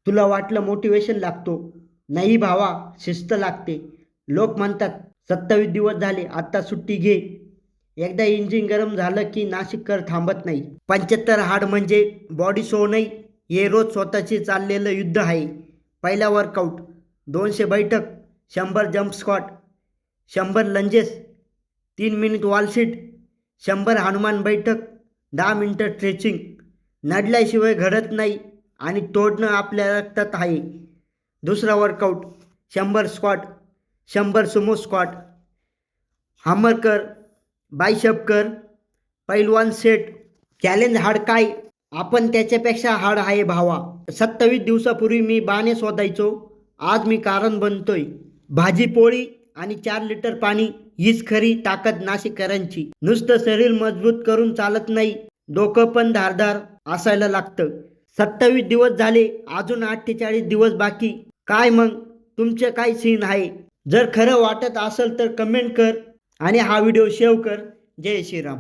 तुला वाटलं मोटिवेशन लागतो? नाही भावा, शिस्त लागते. लोक म्हणतात 27 दिवस झाले, आता सुट्टी घे. एकदा इंजिन गरम झालं की नाशिककर थांबत नाही. 75 हाड म्हणजे बॉडी शो नाही, हे रोज स्वतःचे चाललेलं युद्ध आहे. पहिला वर्कआउट 200 बैठक, 100 jump squat, 100 lunges, 3 minute wall seat, 100 Hanuman बैठक, 10 मिनिटं स्ट्रेचिंग. नडल्याशिवाय घडत नाही आणि तोडणं आपल्या रक्तात आहे. दुसरा वर्कआउट 100 स्क्वॉट, 100 सुमो स्क्वॉट, हमर कर, बायसेप कर, पैलवान सेट. चॅलेंज हार्ड काय? आपण त्याच्यापेक्षा हार्ड आहे भावा. 27 दिवसापूर्वी मी बाणे शोधायचो, आज मी कारण बनतोय. भाजी पोळी आणि 4 लिटर पाणी हीच खरी ताकद नाशिककरांची. नुसतं शरीर मजबूत करून चालत नाही, डोकं पण धारदार असायला लागतं. 27 दिवस झाले, अजून 48 दिवस बाकी. काय मग तुमचं काय सीन आहे? जर खरं वाटत असेल तर कमेंट कर आणि हा व्हिडिओ सेव्ह कर. जय श्रीराम.